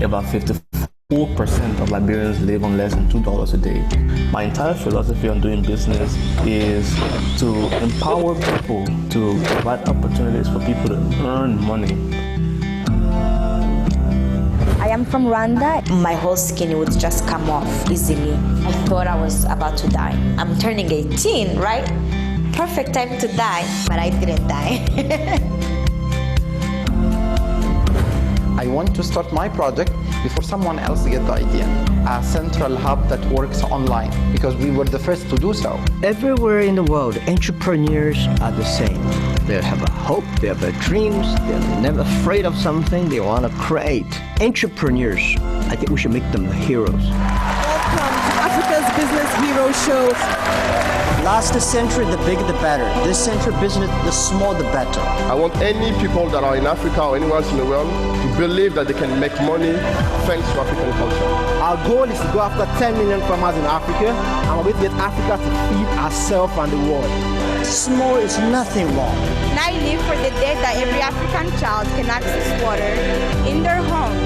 about 54% of Liberians live on less than $2 a day. My entire philosophy on doing business is to empower people, to provide opportunities for people to earn money. I am from Rwanda. My whole skin would just come off easily. I thought I was about to die. I'm turning 18, right? Perfect time to die, but I didn't die. I want to start my project before someone else gets the idea. A central hub that works online, because we were the first to do so. Everywhere in the world, entrepreneurs are the same. They have a hope, they have a dreams, they're never afraid of something they want to create. Entrepreneurs, I think we should make them the heroes. Welcome to Africa's Business Hero Show. Last century, the bigger the better. This century business, the smaller the better. I want any people that are in Africa or anywhere else in the world to believe that they can make money thanks to African culture. Our goal is to go after 10 million farmers in Africa, and we're going to get Africa to feed ourselves and the world. Small is nothing wrong. Now I live for the day that every African child can access water in their homes.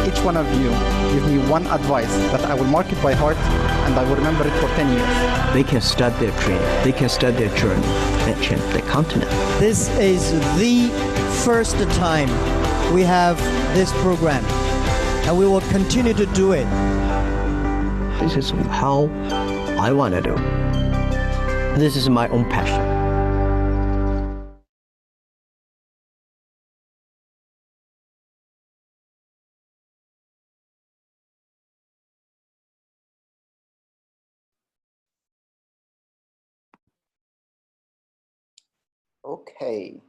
Each one of you give me one advice that I will mark it by heart and I will remember it for 10 years. They can start their dream, they can start their journey and change the continent. This is the first time we have this program, and we will continue to do it. This is how I want to do. This is my own passion. Okay.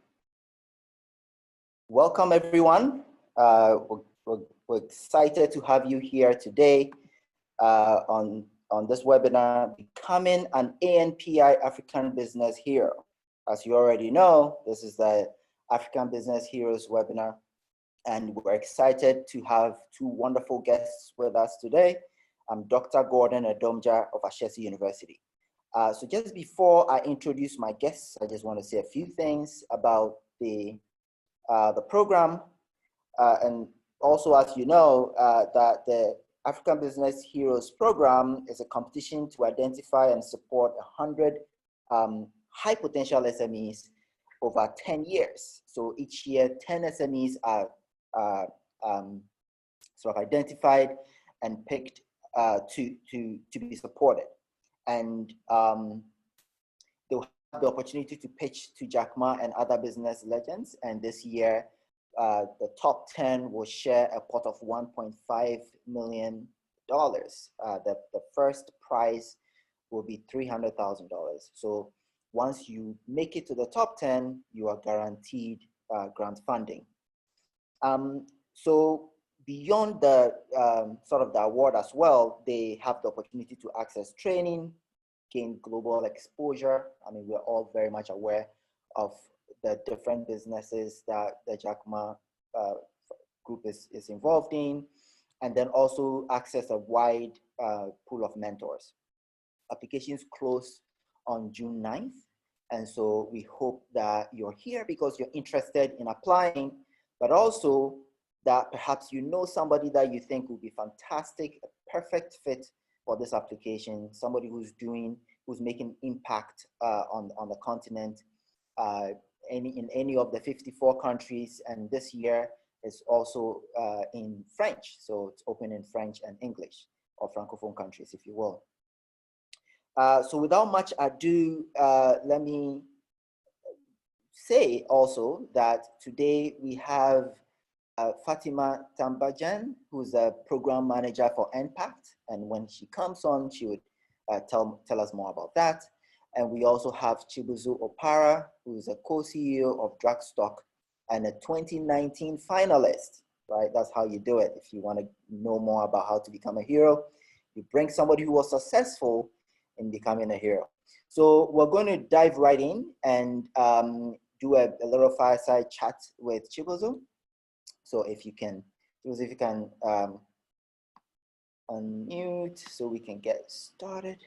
Welcome, everyone. We're excited to have you here today on this webinar, Becoming an ANPI African Business Hero. As you already know, this is the African Business Heroes webinar, and we're excited to have two wonderful guests with us today. I'm Dr. Gordon Adomja of Ashesi University. So just before I introduce my guests, I just want to say a few things about the program. And also, as you know, that the African Business Heroes program is a competition to identify and support 100 high potential SMEs over 10 years. So each year, 10 SMEs are sort of identified and picked to be supported. And they'll have the opportunity to pitch to Jack Ma and other business legends. And this year, the top 10 will share a pot of $1.5 million. The first prize will be $300,000. So once you make it to the top 10, you are guaranteed grant funding. So beyond the sort of the award as well, they have the opportunity to access training, gain global exposure. I mean, we're all very much aware of the different businesses that the Jack Ma group is involved in, and then also access a wide pool of mentors. Applications close on June 9th. And so we hope that you're here because you're interested in applying, but also that perhaps you know somebody that you think would be fantastic, a perfect fit for this application, somebody who's making impact on the continent, in any of the 54 countries, and this year is also in French, so it's open in French and English, or Francophone countries, if you will. So without much ado, let me say also that today we have Fatima Tambajang, who's a program manager for Enpact, and when she comes on, she would tell us more about that. And we also have Chibuzo Opara, who's a co-CEO of DrugStoc and a 2019 finalist, right? That's how you do it. If you want to know more about how to become a hero, you bring somebody who was successful in becoming a hero. So we're going to dive right in and do a little fireside chat with Chibuzo. So if you can, unmute so we can get started.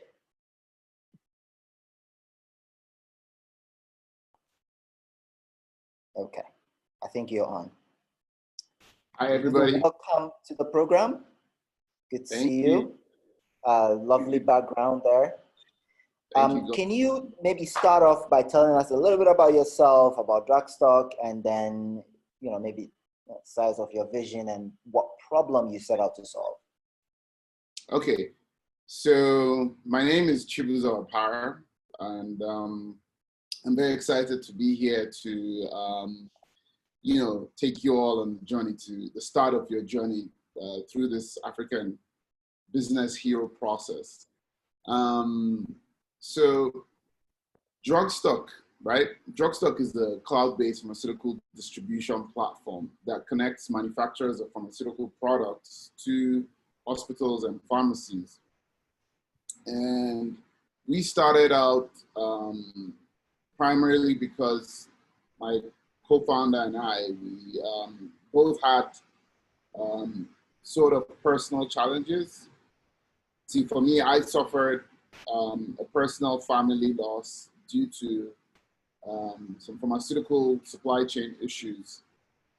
Okay, I think you're on. Hi, everybody. Welcome to the program. Good to see you. Lovely background there. Can you maybe start off by telling us a little bit about yourself, about DrugStoc, and then, maybe the size of your vision and what problem you set out to solve? Okay, so my name is Chibuzo Opara, and I'm very excited to be here to, take you all on the journey to the start of your journey through this African business hero process. So DrugStoc, right? DrugStoc is the cloud-based pharmaceutical distribution platform that connects manufacturers of pharmaceutical products to hospitals and pharmacies. And we started out primarily because my co-founder and I, we both had sort of personal challenges. See, for me, I suffered a personal family loss due to some pharmaceutical supply chain issues.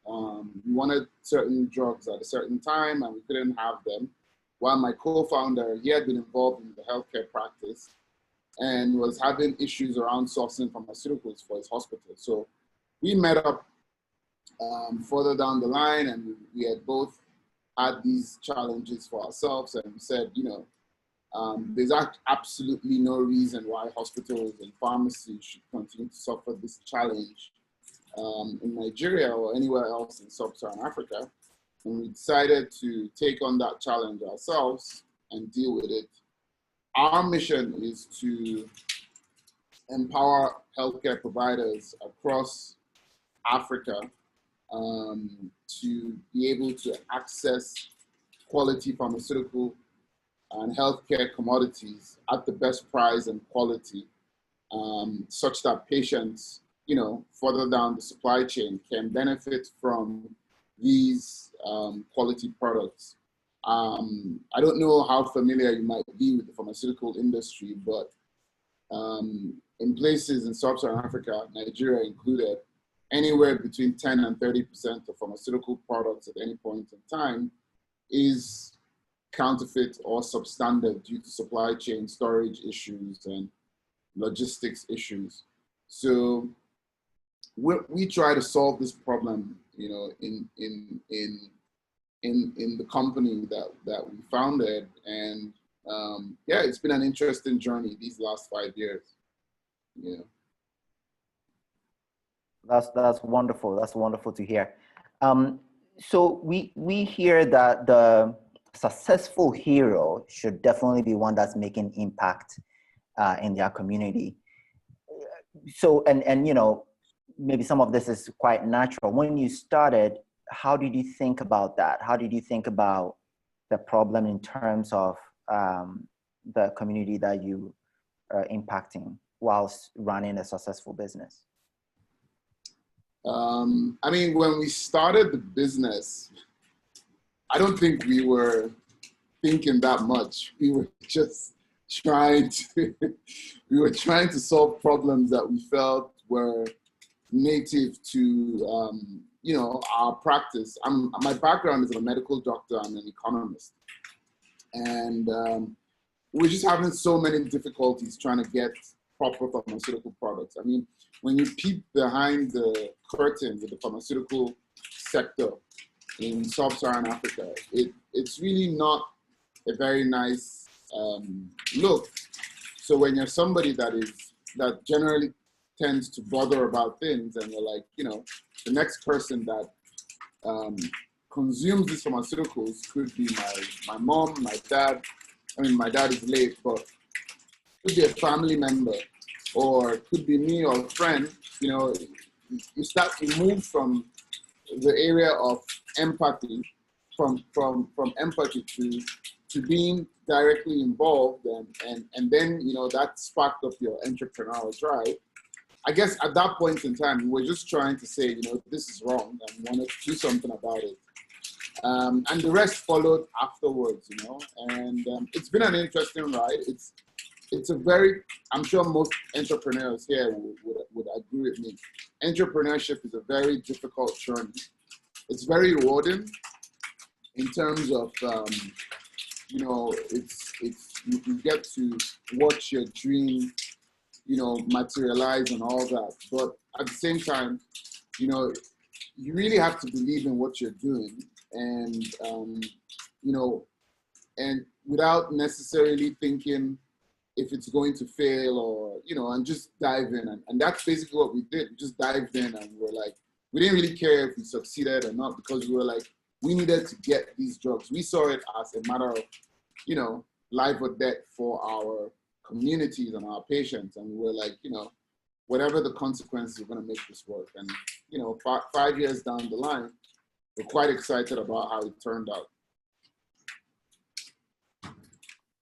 We wanted certain drugs at a certain time and we couldn't have them. While my co-founder, he had been involved in the healthcare practice and was having issues around sourcing pharmaceuticals for his hospital. So we met up further down the line, and we had both had these challenges for ourselves, and we said, there's absolutely no reason why hospitals and pharmacies should continue to suffer this challenge in Nigeria or anywhere else in sub-Saharan Africa. And we decided to take on that challenge ourselves and deal with it. Our mission is to empower healthcare providers across Africa to be able to access quality pharmaceutical and healthcare commodities at the best price and quality, such that patients, further down the supply chain can benefit from these quality products. I don't know how familiar you might be with the pharmaceutical industry, but in places in sub-Saharan Africa, Nigeria included, anywhere between 10 and 30% of pharmaceutical products at any point in time is counterfeit or substandard due to supply chain storage issues and logistics issues. So we try to solve this problem, in the company that we founded, and it's been an interesting journey these last 5 years. That's wonderful. That's wonderful to hear. So we hear that the successful hero should definitely be one that's making impact in their community. So, and maybe some of this is quite natural. When you started, how did you think about that? How did you think about the problem in terms of the community that you are impacting whilst running a successful business? I mean, when we started the business, I don't think we were thinking that much. We were just trying to solve problems that we felt were native to our practice. My background is a medical doctor. I'm an economist, and we're just having so many difficulties trying to get proper pharmaceutical products. I mean, when you peep behind the curtains of the pharmaceutical sector in sub-Saharan Africa, it's really not a very nice look. So when you're somebody that generally tends to bother about things, and you're like, the next person that consumes these pharmaceuticals could be my mom, my dad. I mean, my dad is late, but could be a family member, or it could be me or a friend. You start to move from the area of empathy, from empathy to being directly involved, and then that sparked up your entrepreneurial drive. I guess at that point in time, we were just trying to say, this is wrong, and we wanted to do something about it. And the rest followed afterwards, and it's been an interesting ride. It's a very, I'm sure most entrepreneurs here would agree with me. Entrepreneurship is a very difficult journey. It's very rewarding, in terms of, you know, you get to watch your dream, you know, materialize and all that. But at the same time, you know, you really have to believe in what you're doing, and you know, and without necessarily thinking if it's going to fail, or, you know, and just dive in. And that's basically what we did. We just dived in, and we're like, we didn't really care if we succeeded or not, because we were like, we needed to get these drugs. We saw it as a matter of, you know, life or death for our communities and our patients. And we were like, you know, whatever the consequences, we're going to make this work. And, you know, 5 years down the line, we're quite excited about how it turned out.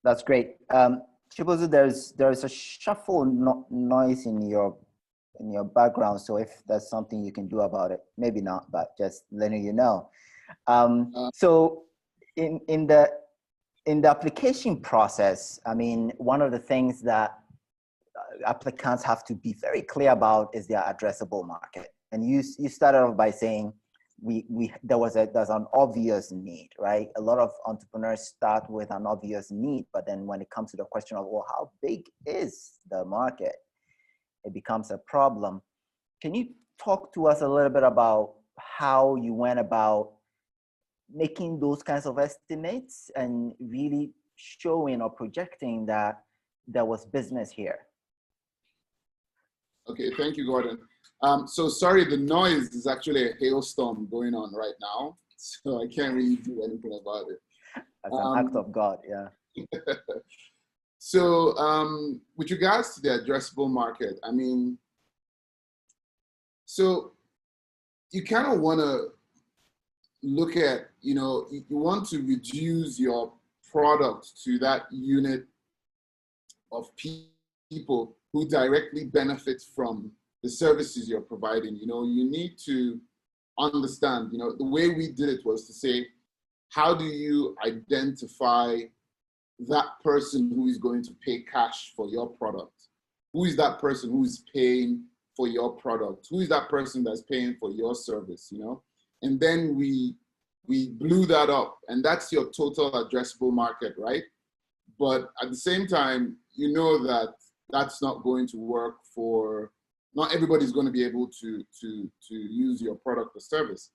That's great. Chibuzo, there's a shuffle noise in your background. So if there's something you can do about it, maybe not, but just letting you know. So in the application process, I mean, one of the things that applicants have to be very clear about is their addressable market. And you started off by saying there's an obvious need, right? A lot of entrepreneurs start with an obvious need, but then when it comes to the question of, well, how big is the market, it becomes a problem. Can you talk to us a little bit about how you went about making those kinds of estimates and really showing or projecting that there was business here? Okay, thank you, Gordon. So sorry, the noise is actually a hailstorm going on right now, so I can't really do anything about it. As an act of God, yeah. So with regards to the addressable market, I mean, so you kind of want to look at, you know, you want to reduce your product to that unit of people who directly benefit from the services you're providing. You know, you need to understand, you know, the way we did it was to say, how do you identify that person who is going to pay cash for your product? Who is that person who is paying for your product? Who is that person that's paying for your service, you know? And then we blew that up, and that's your total addressable market, right? But at the same time, you know that that's not going to work for, not everybody's going to be able to use your product or service.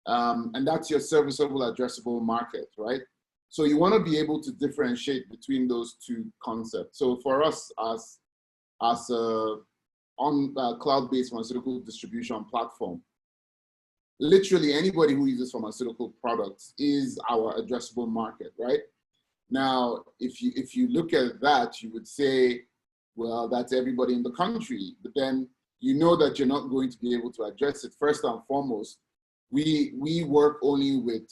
And that's your serviceable addressable market, right? So you want to be able to differentiate between those two concepts. So for us as a cloud-based pharmaceutical distribution platform, literally anybody who uses pharmaceutical products is our addressable market, right? Now, if you look at that, you would say, well, that's everybody in the country. But then you know that you're not going to be able to address it. First and foremost, we work only with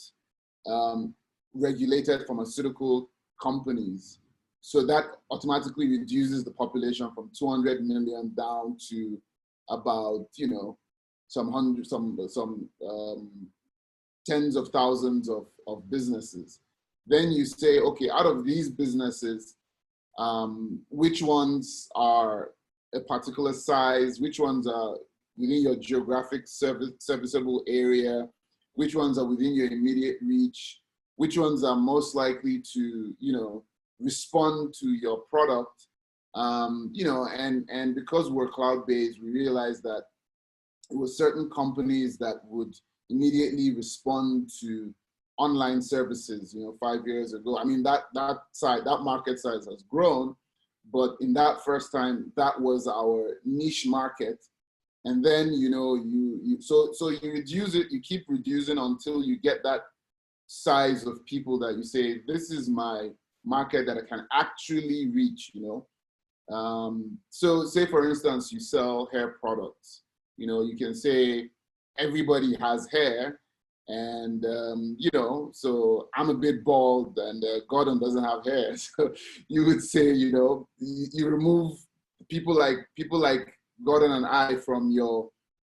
regulated pharmaceutical companies. So that automatically reduces the population from 200 million down to about, you know, some tens of thousands of businesses. Then you say, okay, out of these businesses, which ones are a particular size, which ones are within your geographic serviceable area, which ones are within your immediate reach, which ones are most likely to, you know, respond to your product, you know, and because we're cloud-based, we realized that it was certain companies that would immediately respond to online services, you know, 5 years ago. I mean, that market size has grown, but in that first time, that was our niche market. And then, you know, so you reduce it, you keep reducing until you get that size of people that you say, this is my market that I can actually reach, you know. So say, for instance, you sell hair products. You know, you can say everybody has hair, and you know, so I'm a bit bald, and Gordon doesn't have hair. So you would say, you know, you remove people like Gordon and I from your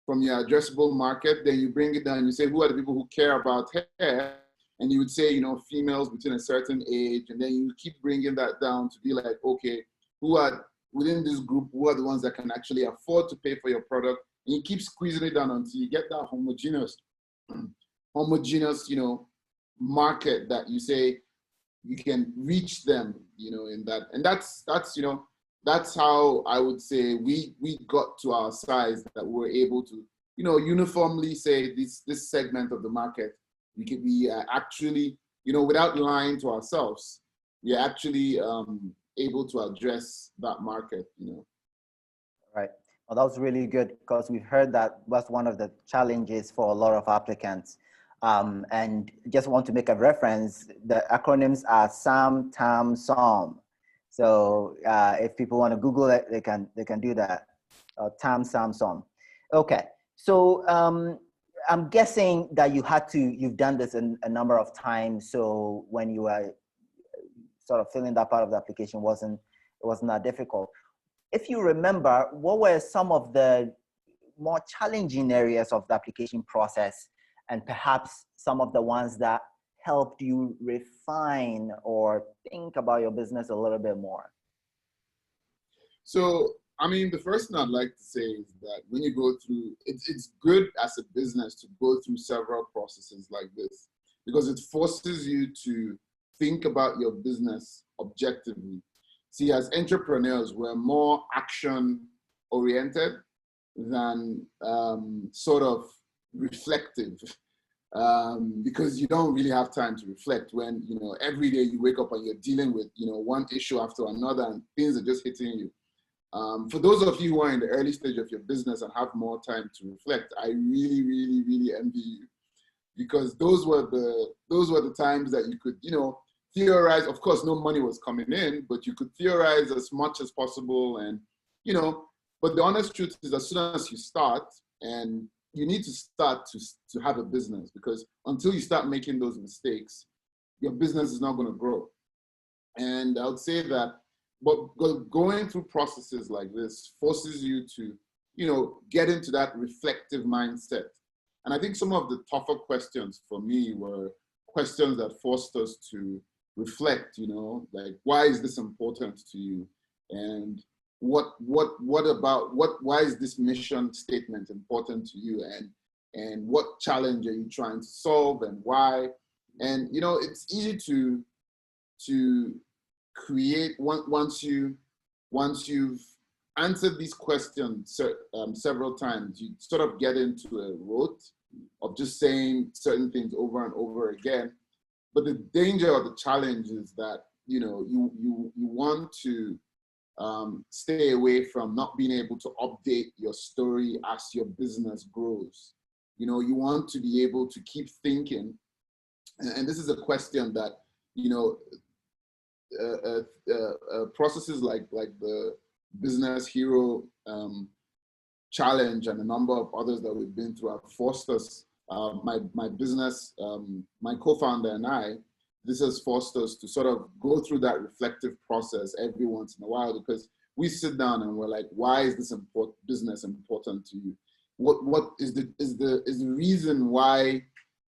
addressable market. Then you bring it down. You say, who are the people who care about hair? And you would say, you know, females between a certain age, and then you keep bringing that down to be like, okay, who are within this group? Who are the ones that can actually afford to pay for your product? And you keep squeezing it down until you get that homogeneous, you know, market that you say you can reach them, you know, in that. And that's you know, that's how I would say we got to our size, that we're able to, you know, uniformly say this segment of the market, we are actually, you know, without lying to ourselves, we are actually able to address that market, you know. Right. Well, that was really good, because we've heard that was one of the challenges for a lot of applicants. And just want to make a reference, the acronyms are SAM, TAM, SOM. So if people want to Google it, they can do that. TAM, SAM, SOM. Okay. So I'm guessing that you've done this a number of times. So when you were sort of filling that part of the application, it wasn't that difficult. If you remember, what were some of the more challenging areas of the application process, and perhaps some of the ones that helped you refine or think about your business a little bit more? So, I mean, the first thing I'd like to say is that when you go through, it's good as a business to go through several processes like this, because it forces you to think about your business objectively. See, as entrepreneurs, we're more action oriented than sort of reflective, because you don't really have time to reflect when, you know, every day you wake up and you're dealing with, you know, one issue after another and things are just hitting you. For those of you who are in the early stage of your business and have more time to reflect, I really, really, really envy you, because those were the times that you could, you know, theorize. Of course, no money was coming in, but you could theorize as much as possible, and, you know, but the honest truth is, as soon as you start, and you need to start to have a business, because until you start making those mistakes, your business is not going to grow. And I would say that, but going through processes like this forces you to, you know, get into that reflective mindset. And I think some of the tougher questions for me were questions that forced us to reflect, you know, like, why is this important to you? And why is this mission statement important to you? And what challenge are you trying to solve, and why? And, you know, it's easy to create, once you've answered these questions several times, you sort of get into a rote of just saying certain things over and over again. But the danger or the challenge is that, you know, you want to stay away from not being able to update your story as your business grows. You know, you want to be able to keep thinking, and this is a question that, you know, processes like the Business Hero Challenge and a number of others that we've been through have forced us, my business, my co-founder and I, this has forced us to sort of go through that reflective process every once in a while, because we sit down and we're like, why is this business important to you? What is the reason why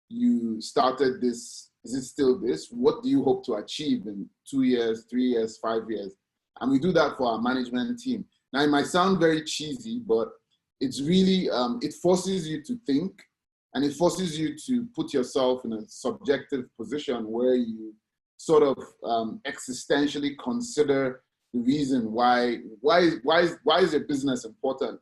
you started this? Is it still this? What do you hope to achieve in 2 years, 3 years, 5 years? And we do that for our management team. Now, it might sound very cheesy, but it's really, it forces you to think, and it forces you to put yourself in a subjective position where you sort of existentially consider the reason why is your business important?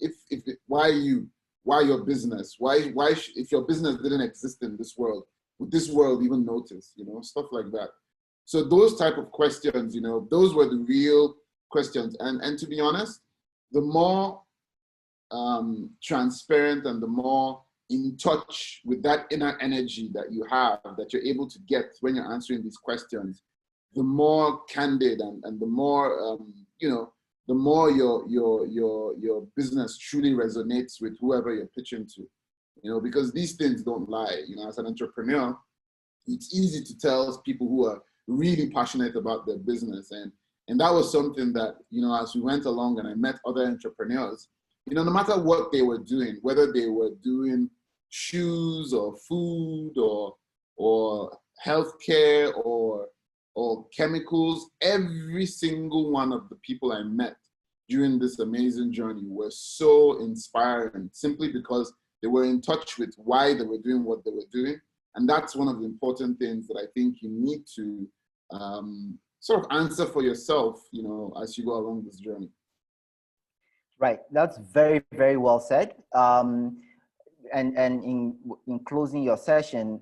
Why you? Why your business? If your business didn't exist in this world, would this world even notice? You know, stuff like that. So those type of questions, you know, those were the real questions. And to be honest, the more transparent and the more in touch with that inner energy that you have, that you're able to get when you're answering these questions, the more candid and the more, you know, the more your business truly resonates with whoever you're pitching to, you know, because these things don't lie. You know, as an entrepreneur, it's easy to tell people who are really passionate about their business. And that was something that, you know, as we went along and I met other entrepreneurs, you know, no matter what they were doing, whether they were doing shoes or food or healthcare or chemicals, every single one of the people I met during this amazing journey were so inspiring, simply because they were in touch with why they were doing what they were doing, And that's one of the important things that I think you need to sort of answer for yourself, you know, as you go along this journey. Right, that's very, very well said. And in closing your session,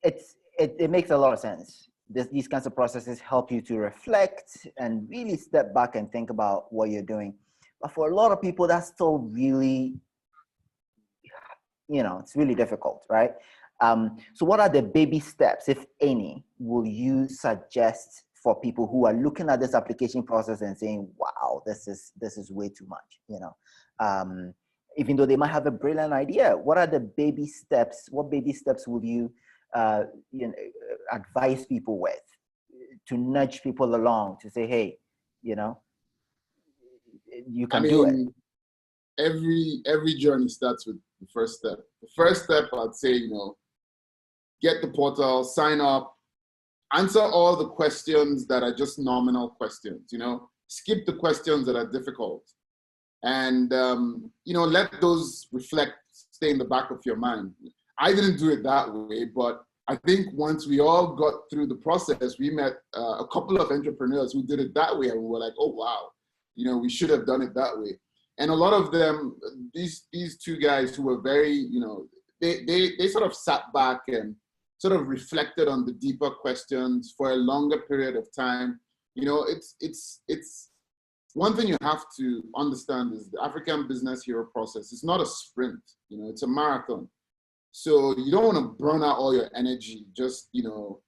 it makes a lot of sense. These kinds of processes help you to reflect and really step back and think about what you're doing. But for a lot of people, that's still really, you know, it's really difficult, right? So what are the baby steps, if any, will you suggest for people who are looking at this application process and saying, wow, this is way too much, you know? Even though they might have a brilliant idea, what are the baby steps? What baby steps would you, you know, advise people with to nudge people along to say, hey, you know, you can do it? Every journey starts with the first step. The first step, I'd say, you know, get the portal, sign up, answer all the questions that are just nominal questions, you know, skip the questions that are difficult. And, you know, let those stay in the back of your mind. I didn't do it that way, but I think once we all got through the process, we met a couple of entrepreneurs who did it that way, and we were like, oh, wow, you know, we should have done it that way. And a lot of them, these two guys who were very, you know, they sort of sat back and sort of reflected on the deeper questions for a longer period of time. You know, it's one thing you have to understand is the African Business Hero process is not a sprint, you know, it's a marathon. So you don't want to burn out all your energy just, you know,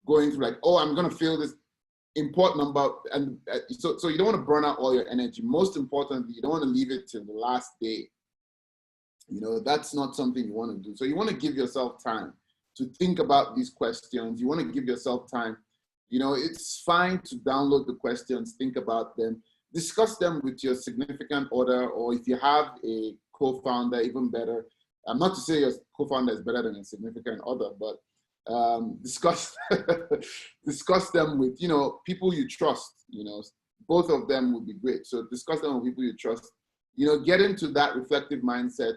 going through like, oh, I'm going to fill this import number. And so you don't want to burn out all your energy. Most importantly, you don't want to leave it till the last day. You know, that's not something you want to do. So you want to give yourself time to think about these questions. You want to give yourself time. You know, it's fine to download the questions, think about them, discuss them with your significant other, or if you have a co-founder, even better. I'm not to say your co-founder is better than a significant other, but discuss them with, you know, people you trust. You know, both of them would be great. So discuss them with people you trust. You know, get into that reflective mindset,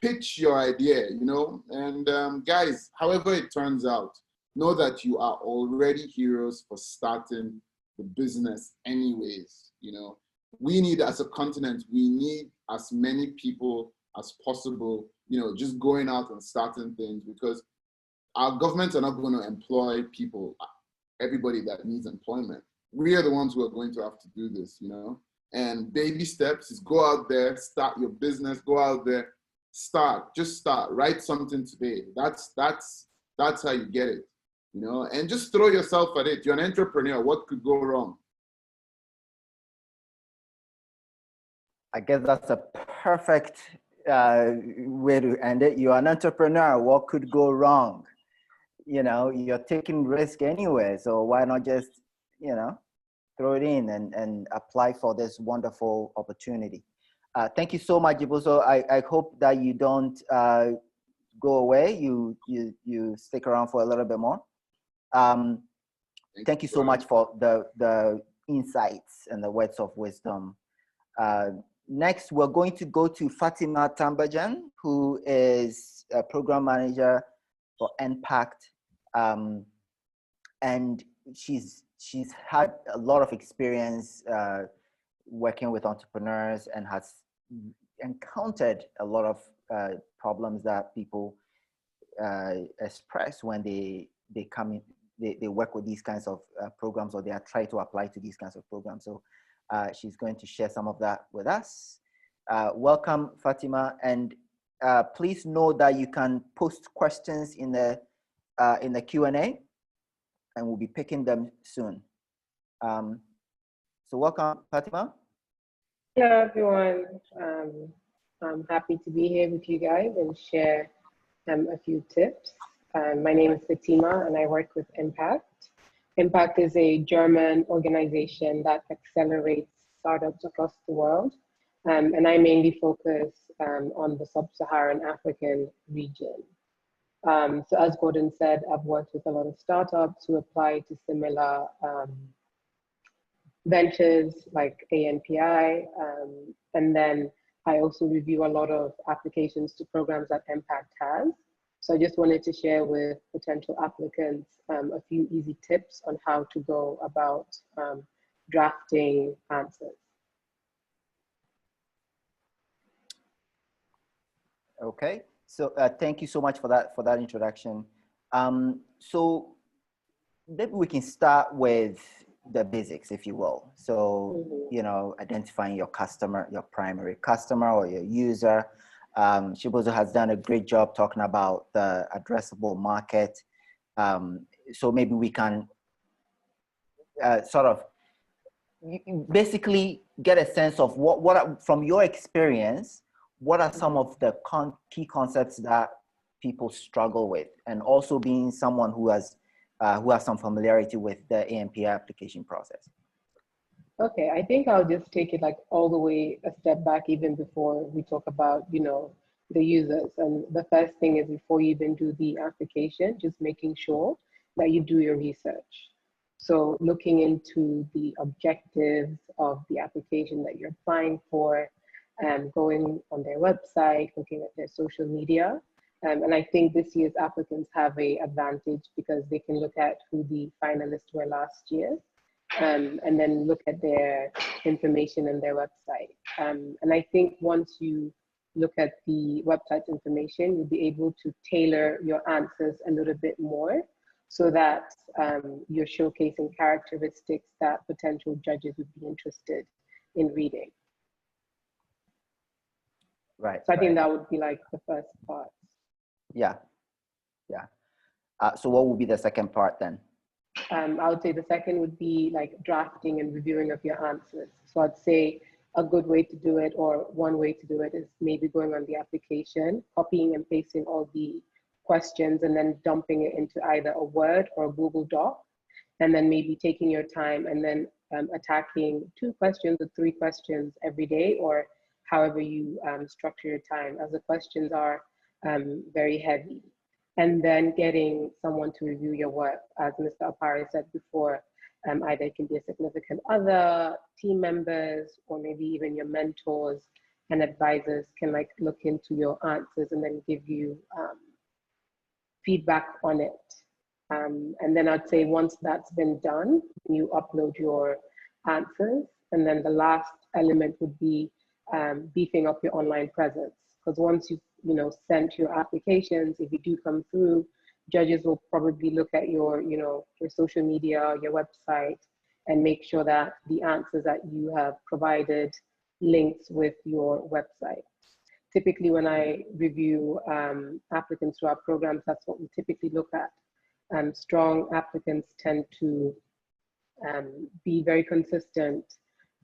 pitch your idea, you know, and guys, however it turns out, know that you are already heroes for starting the business anyways. You know, we need, as a continent, we need as many people as possible, you know, just going out and starting things, because our governments are not going to employ people, everybody that needs employment. We are the ones who are going to have to do this, you know. And baby steps is go out there, start your business, go out there, just start, write something today. That's how you get it, you know, and just throw yourself at it. You're an entrepreneur, what could go wrong? I guess that's a perfect way to end it. You're an entrepreneur, what could go wrong? You know, you're taking risk anyway, so why not just, you know, throw it in and apply for this wonderful opportunity. Thank you so much, Chibuzo. I hope that you don't go away. You stick around for a little bit more. Thank you so much for the insights and the words of wisdom. Next, we're going to go to Fatima Tambajang, who is a program manager for Enpact, and she's had a lot of experience working with entrepreneurs and has encountered a lot of problems that people express when they come in, they work with these kinds of programs, or they are trying to apply to these kinds of programs. So she's going to share some of that with us. Welcome, Fatima, and please know that you can post questions in the Q&A, and we'll be picking them soon. So welcome, Fatima. Hello, everyone. I'm happy to be here with you guys and share a few tips. My name is Fatima, and I work with Enpact. Enpact is a German organization that accelerates startups across the world, and I mainly focus on the sub-Saharan African region. So as Gordon said, I've worked with a lot of startups who apply to similar ventures like ANPI, and then I also review a lot of applications to programs that Enpact has. So I just wanted to share with potential applicants a few easy tips on how to go about drafting answers. Okay, so thank you so much for that introduction. So maybe we can start with the basics, if you will. So, you know, identifying your customer, your primary customer or your user. Chibuzo has done a great job talking about the addressable market. So maybe we can sort of basically get a sense of from your experience, what are some of the key concepts that people struggle with, and also being someone who has some familiarity with the AMP application process? Okay, I think I'll just take it like all the way a step back even before we talk about, you know, the users. And the first thing is, before you even do the application, just making sure that you do your research. So looking into the objectives of the application that you're applying for, going on their website, looking at their social media. And I think this year's applicants have an advantage because they can look at who the finalists were last year, and then look at their information and their website. And I think once you look at the website information, you'll be able to tailor your answers a little bit more so that you're showcasing characteristics that potential judges would be interested in reading. Right. So I think that would be like the first part. Yeah. Yeah. So what would be the second part then? I would say the second would be like drafting and reviewing of your answers. So I'd say a good way to do it, or one way to do it, is maybe going on the application, copying and pasting all the questions, and then dumping it into either a Word or a Google Doc, and then maybe taking your time and then attacking 2 questions or 3 questions every day, or however you structure your time, as the questions are very heavy. And then getting someone to review your work. As Mr. Opara said before, either it can be a significant other, team members, or maybe even your mentors and advisors can like look into your answers and then give you feedback on it. And then I'd say once that's been done, you upload your answers. And then the last element would be beefing up your online presence. Because once you've sent your applications, if you do come through, judges will probably look at your your social media, your website, and make sure that the answers that you have provided links with your website. Typically, when I review applicants to our programs, that's what we typically look at. Strong applicants tend to be very consistent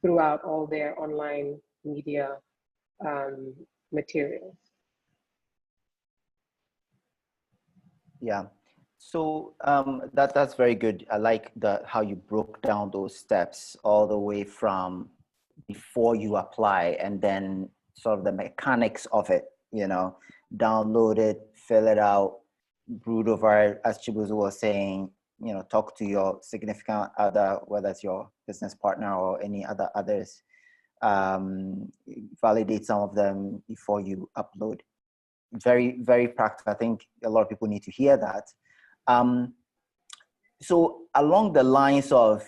throughout all their online media materials. Yeah, so that's very good. I like how you broke down those steps all the way from before you apply, and then sort of the mechanics of it, download it, fill it out, brood over it, as Chibuzo was saying, talk to your significant other, whether it's your business partner or any others, validate some of them before you upload. Very, very practical. I think a lot of people need to hear that. So along the lines of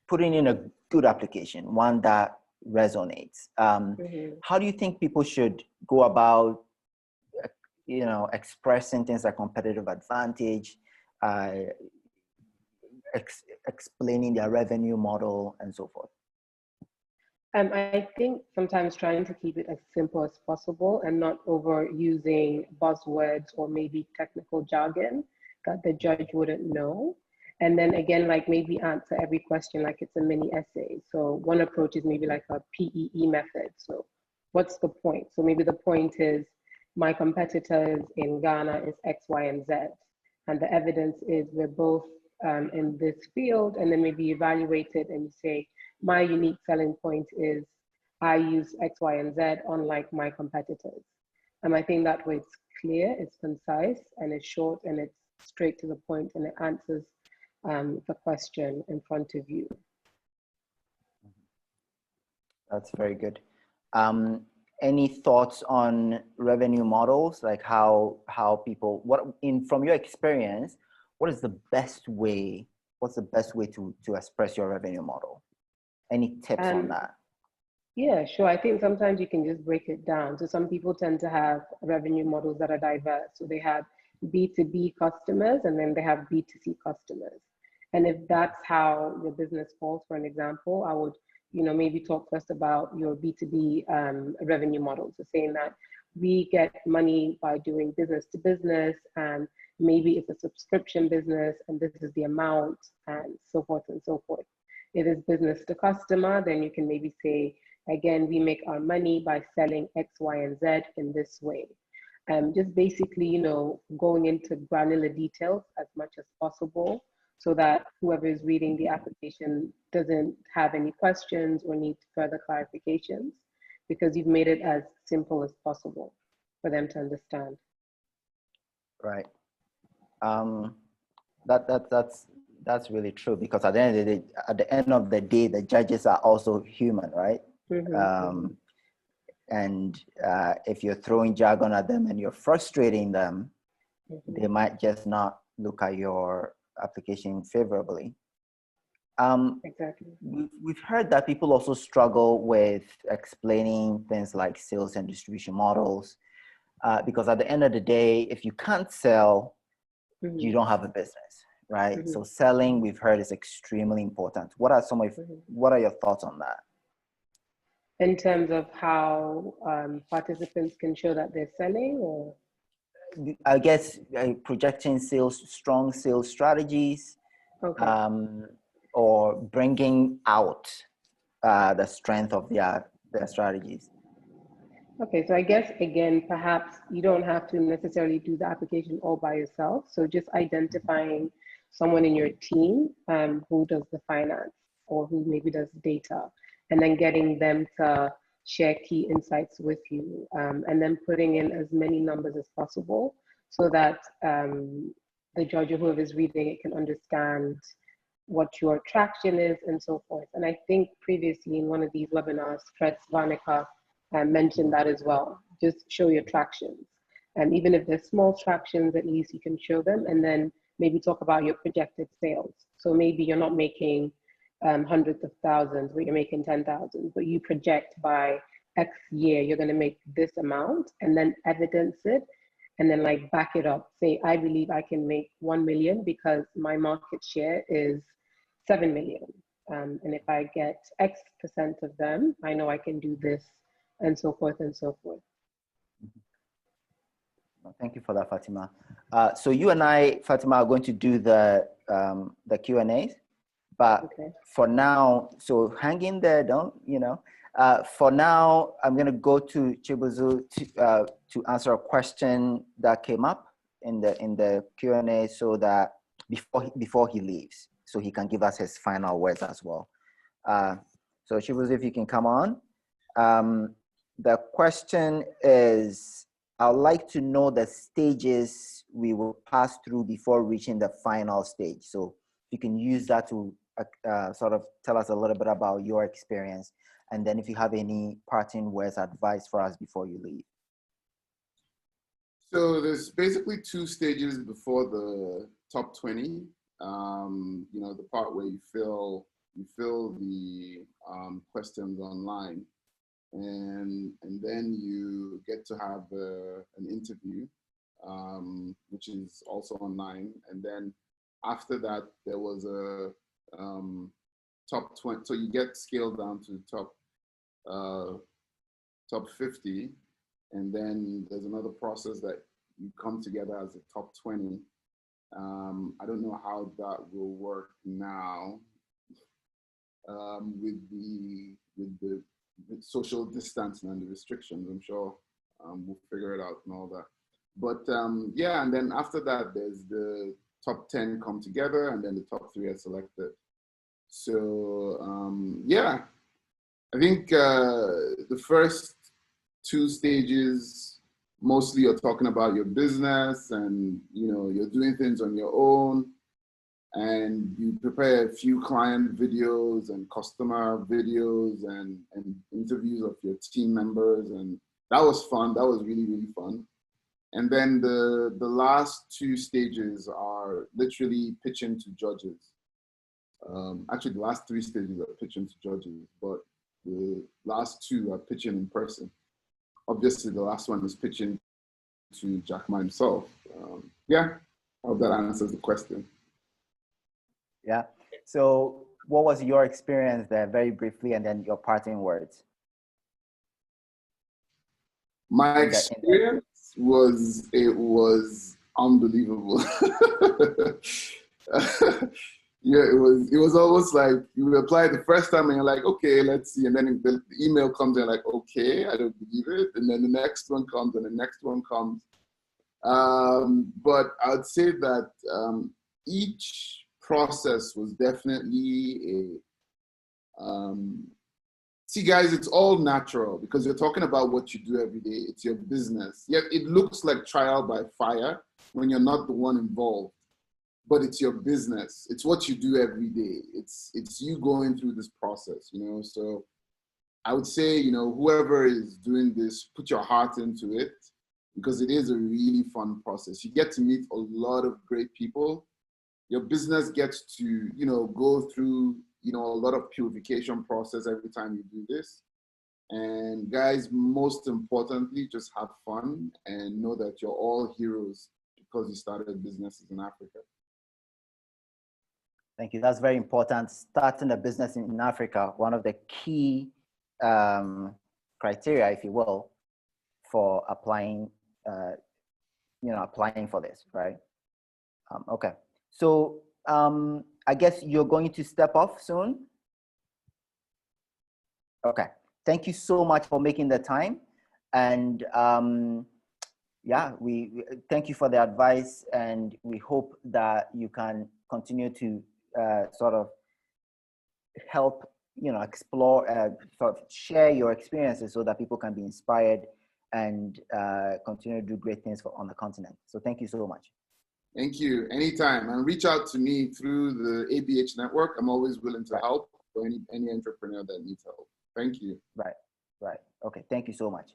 putting in a good application, one that resonates, how do you think people should go about, expressing things like competitive advantage, explaining their revenue model, and so forth? I think sometimes trying to keep it as simple as possible and not overusing buzzwords or maybe technical jargon that the judge wouldn't know. And then again, like maybe answer every question like it's a mini essay. So one approach is maybe like a PEE method. So what's the point? So maybe the point is, my competitors in Ghana is X, Y, and Z. And the evidence is we're both in this field, and then maybe evaluate it and you say, my unique selling point is I use X, Y, and Z unlike my competitors. And I think that way it's clear, it's concise, and it's short, and it's straight to the point, and it answers the question in front of you. That's very good. any thoughts on revenue models, like how people, from your experience, what is the best way? What's the best way to express your revenue model? Any tips on that? Yeah, sure. I think sometimes you can just break it down. So some people tend to have revenue models that are diverse. So they have B2B customers and then they have B2C customers. And if that's how your business falls, for an example, I would, maybe talk first about your B2B revenue model. So saying that we get money by doing business to business, and maybe it's a subscription business and this is the amount, and so forth and so forth. If it's business to customer, then you can maybe say, again, we make our money by selling X, Y, and Z in this way. Just basically, going into granular details as much as possible so that whoever is reading the application doesn't have any questions or need further clarifications, because you've made it as simple as possible for them to understand. Right. That's really true, because at the end of the day, the judges are also human, right? Mm-hmm. And if you're throwing jargon at them and you're frustrating them, they might just not look at your application favorably. Exactly. We've heard that people also struggle with explaining things like sales and distribution models, because at the end of the day, if you can't sell, you don't have a business, right? So selling, we've heard, is extremely important. What are your thoughts on that? In terms of how participants can show that they're selling, or? I guess projecting strong sales strategies, Okay. or bringing out the strength of their strategies. Okay, so I guess, again, perhaps you don't have to necessarily do the application all by yourself. So just identifying someone in your team who does the finance or who maybe does data, and then getting them to share key insights with you, and then putting in as many numbers as possible so that the judge or whoever is reading it can understand what your traction is and so forth. And I think previously in one of these webinars, Fred Svarnica mentioned that as well. Just show your tractions. And even if they're small tractions, at least you can show them, and then maybe talk about your projected sales. So maybe you're not making hundreds of thousands, but you're making 10,000, but you project by X year, you're gonna make this amount, and then evidence it, and then like back it up. Say, I believe I can make 1 million because my market share is 7 million. And if I get X% of them, I know I can do this, and so forth and so forth. Thank you for that, Fatima. So you and I, Fatima, are going to do the Q&As, but for now, so hang in there, for now, I'm going to go to Chibuzo to answer a question that came up in the Q&A, so that before he leaves, so he can give us his final words as well. So Chibuzo, if you can come on. The question is, I'd like to know the stages we will pass through before reaching the final stage. So you can use that to sort of tell us a little bit about your experience, and then if you have any parting words, advice for us before you leave. So there's basically 2 stages before the top 20. The part where you fill the questions online, and then you get to have an interview, which is also online. And then after that, there was a top 20. So you get scaled down to top 50, and then there's another process that you come together as a top 20. I don't know how that will work now with the social distancing and the restrictions. I'm sure we'll figure it out and all that. But yeah, and then after that, there's the top 10 come together, and then the top 3 are selected. So yeah, I think the first 2 stages, mostly you're talking about your business, and you're doing things on your own, and you prepare a few client videos and customer videos and interviews of your team members, and that was fun. That was really, really fun. And then the last two stages are literally pitching to judges. Actually, the last three stages are pitching to judges, but the last two are pitching in person. Obviously, the last one is pitching to Jack Ma himself. Yeah, I hope that answers the question. Yeah. So what was your experience there, very briefly, and then your parting words? My experience was unbelievable. Yeah, it was almost like you apply the first time and you're like, okay, let's see. And then the email comes and like, okay, I don't believe it. And then the next one comes and the next one comes. But I would say that each process was definitely see guys, it's all natural because you're talking about what you do every day. It's your business. Yet it looks like trial by fire when you're not the one involved. But it's your business. It's what you do every day. It's you going through this process, you know? So I would say, you know, whoever is doing this, put your heart into it because it is a really fun process. You get to meet a lot of great people. Your business gets to, you know, go through, you know, a lot of purification process every time you do this. And guys, most importantly, just have fun and know that you're all heroes because you started businesses in Africa. Thank you. That's very important. Starting a business in Africa, one of the key criteria, if you will, for applying, you know, applying for this, right? Okay. So I guess you're going to step off soon. Okay. Thank you so much for making the time. And yeah, we thank you for the advice, and we hope that you can continue to sort of help, you know, explore, sort of share your experiences so that people can be inspired and continue to do great things on the continent. So thank you so much. Thank you. Anytime. And reach out to me through the ABH network. I'm always willing to help for any entrepreneur that needs help. Thank you. Right. Okay. Thank you so much.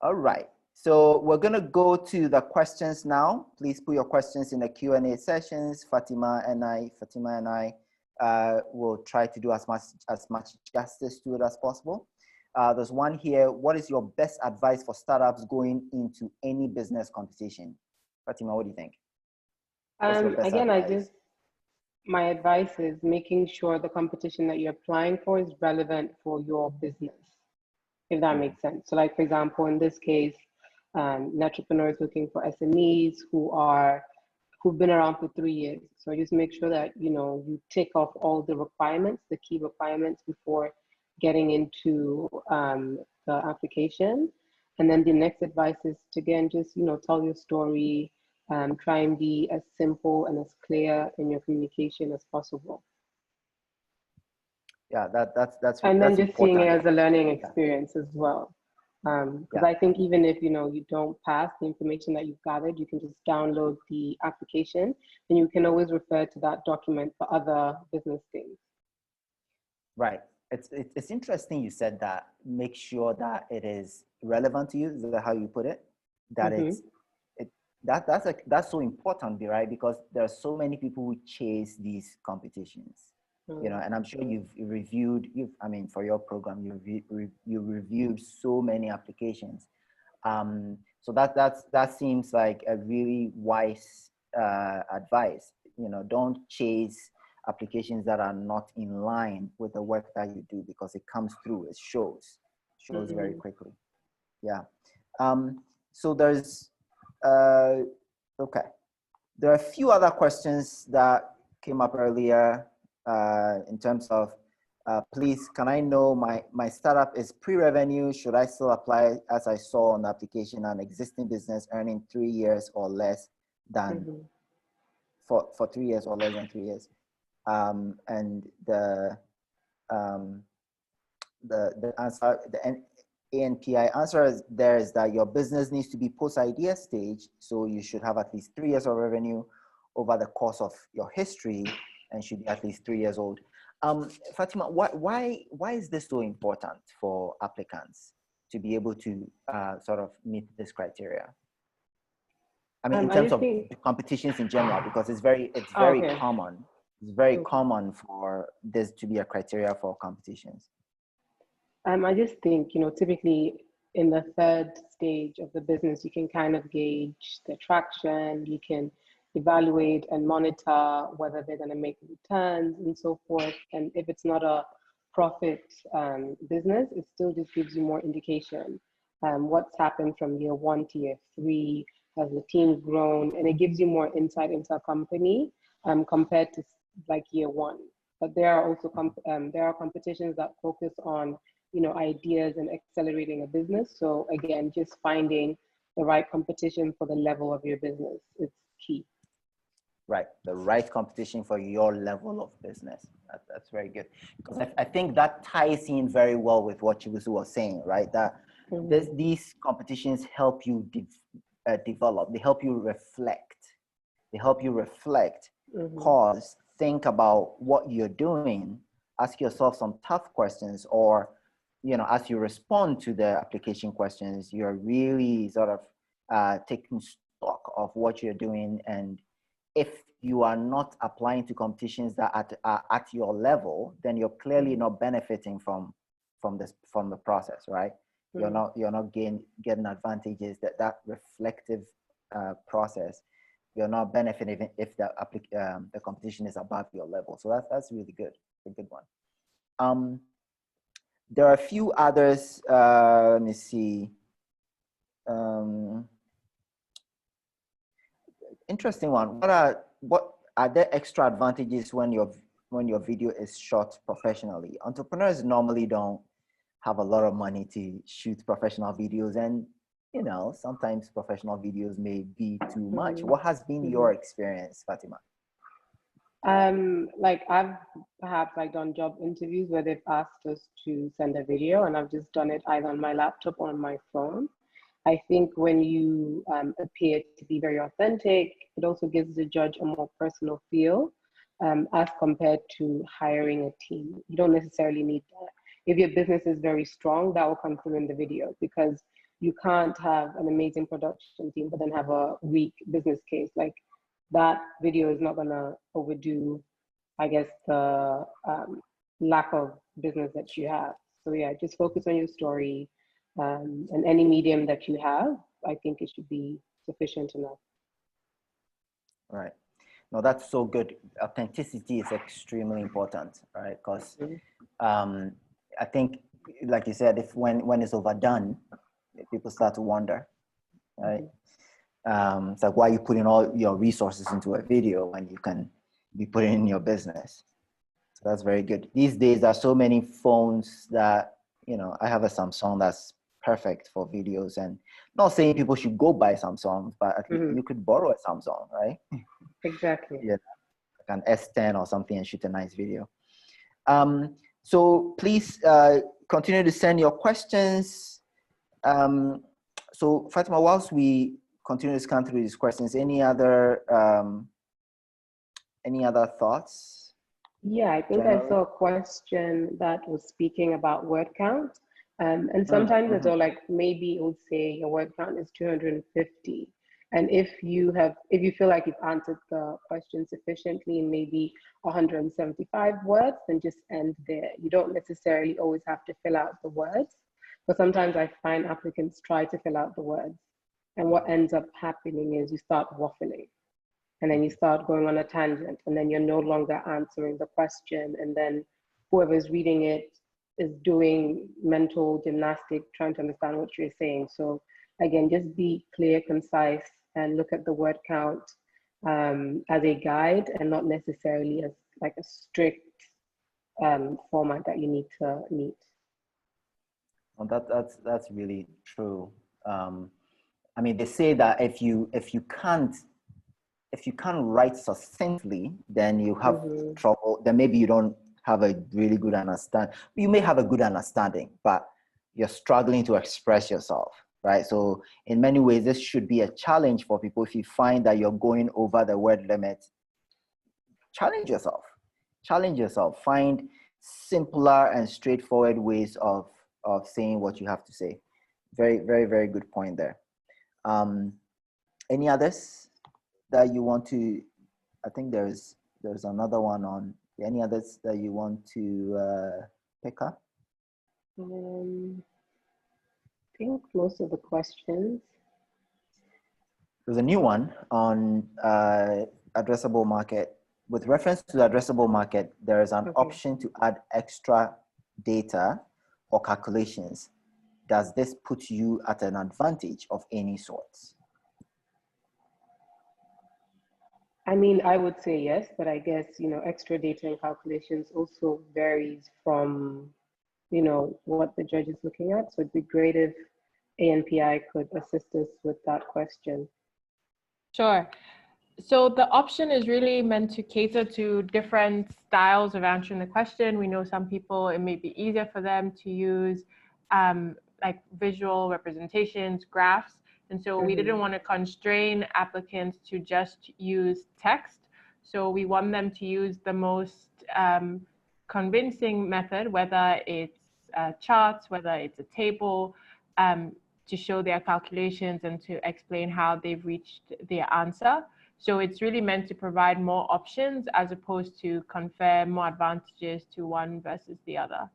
All right. So we're going to go to the questions now. Please put your questions in the Q&A sessions. Fatima and I will try to do as much justice to it as possible. There's one here. What is your best advice for startups going into any business competition? Fatima, what do you think? Again, my advice is making sure the competition that you're applying for is relevant for your business, if that makes sense. So like, for example, in this case, entrepreneurs looking for SMEs who've been around for 3 years. So just make sure that, you know, you tick off all the requirements, the key requirements before getting into the application. And then the next advice is to, again, just, you know, tell your story, try and be as simple and as clear in your communication as possible. Yeah, that's and then just important. seeing it as a learning experience as well. Because I think even if, you know, you don't pass the information that you've gathered, you can just download the application and you can always refer to that document for other business things. Right. It's interesting you said that. Make sure that it is relevant to you. Is that how you put it? That that's so important, right? Because there are so many people who chase these competitions. You know, and I'm sure you've reviewed, I mean, for your program, you reviewed so many applications. So that seems like a really wise advice. You know, don't chase applications that are not in line with the work that you do, because it comes through, it shows very quickly. Yeah. So there's, okay. There are a few other questions that came up earlier. In terms of, please, can I know my startup is pre-revenue? Should I still apply, as I saw on the application, an existing business earning 3 years or less than for 3 years or less than 3 years? And the answer, the ANPI answer there is that your business needs to be post-idea stage, so you should have at least 3 years of revenue over the course of your history, and should be at least 3 years old. Fatima, why is this so important for applicants? to be able to sort of meet this criteria? I mean, in terms of competitions in general, because it's very common. It's very common for this to be a criteria for competitions. I just think, typically in the third stage of the business, you can kind of gauge the traction, you can evaluate and monitor whether they're going to make returns and so forth. And if it's not a profit business, it still just gives you more indication what's happened from year 1 to year 3, has the team grown, and it gives you more insight into a company compared to like year 1. But there are also competitions that focus on ideas and accelerating a business. So again, just finding the right competition for the level of your business is key. Right, the right competition for your level of business. That's very good. Because I think that ties in very well with what Chibuzo was saying, right? That these competitions help you develop, they help you reflect. They help you reflect, pause, think about what you're doing, ask yourself some tough questions, or as you respond to the application questions, you're really sort of taking stock of what you're doing. And if you are not applying to competitions that are at your level, then you're clearly not benefiting from the process, right? You're not getting advantages that reflective process. You're not benefiting if the competition is above your level. So that's really good, a good one. There are a few others. Let me see. Interesting one. What are there extra advantages when your video is shot professionally? Entrepreneurs normally don't have a lot of money to shoot professional videos, and sometimes professional videos may be too much. What has been your experience, Fatima? Like I've perhaps done job interviews where they've asked us to send a video, and I've just done it either on my laptop or on my phone. I think when you appear to be very authentic, it also gives the judge a more personal feel as compared to hiring a team. You don't necessarily need that. If your business is very strong, that will come through in the video, because you can't have an amazing production team but then have a weak business case. Like that video is not gonna overdo, I guess, the lack of business that you have. So yeah, just focus on your story, and any medium that you have, I think it should be sufficient enough. Right. No, that's so good. Authenticity is extremely important, right? Because I think, like you said, if when it's overdone, people start to wonder, right? It's like, why are you putting all your resources into a video when you can be putting in your business? So that's very good. These days, there are so many phones that, I have a Samsung that's perfect for videos, and not saying people should go buy Samsung, but at least you could borrow a Samsung, right? Exactly. Yeah, like an S10 or something, and shoot a nice video. So please continue to send your questions. So Fatima, whilst we continue to scan through these questions, any other thoughts? Yeah, I think I saw a question that was speaking about word count. And sometimes as well, like maybe it would say your word count is 250. And if you feel like you've answered the question sufficiently in maybe 175 words, then just end there. You don't necessarily always have to fill out the words, but sometimes I find applicants try to fill out the words. And what ends up happening is you start waffling, and then you start going on a tangent, and then you're no longer answering the question. And then whoever's reading it is doing mental gymnastics, trying to understand what you're saying. So again, just be clear, concise, and look at the word count as a guide, and not necessarily as like a strict format that you need to meet. Well, that's really true. I mean, they say that if you can't write succinctly, then you have trouble. Then maybe you don't have a really good understanding. You may have a good understanding, but you're struggling to express yourself, right? So in many ways, this should be a challenge for people. If you find that you're going over the word limit, challenge yourself. Challenge yourself. Find simpler and straightforward ways of saying what you have to say. Very, very, very good point there. Any others that you want to? I think there's another one on. Any others that you want to pick up? I think most of the questions. There's a new one on addressable market. With reference to the addressable market, there is an option to add extra data or calculations. Does this put you at an advantage of any sort? I mean, I would say yes, but I guess, extra data and calculations also varies from, what the judge is looking at. So it'd be great if ANPI could assist us with that question. Sure. So the option is really meant to cater to different styles of answering the question. We know some people, it may be easier for them to use like visual representations, graphs. And so we didn't want to constrain applicants to just use text. So we want them to use the most convincing method, whether it's charts, whether it's a table, to show their calculations and to explain how they've reached their answer. So it's really meant to provide more options as opposed to confer more advantages to one versus the other.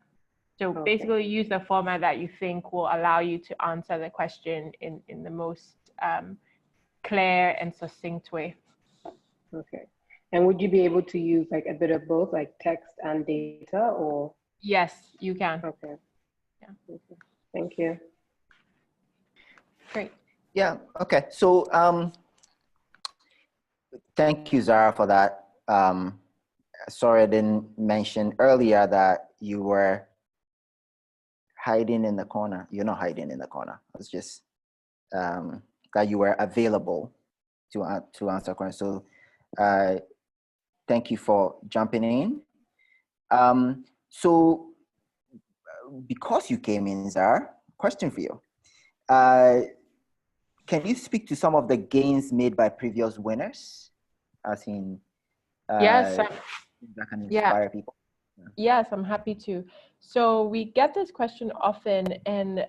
So basically use the format that you think will allow you to answer the question in the most clear and succinct way. Okay. And would you be able to use like a bit of both, like text and data, or? Yes, you can. Okay. Yeah. Okay. Thank you. Great. Yeah, okay. So thank you, Zara, for that. Sorry I didn't mention earlier that you were hiding in the corner. You're not hiding in the corner. It's just that you were available to answer questions. So thank you for jumping in. So because you came in, Zara, question for you. Can you speak to some of the gains made by previous winners? As in, yes, that can inspire people. Yes, I'm happy to. So we get this question often, and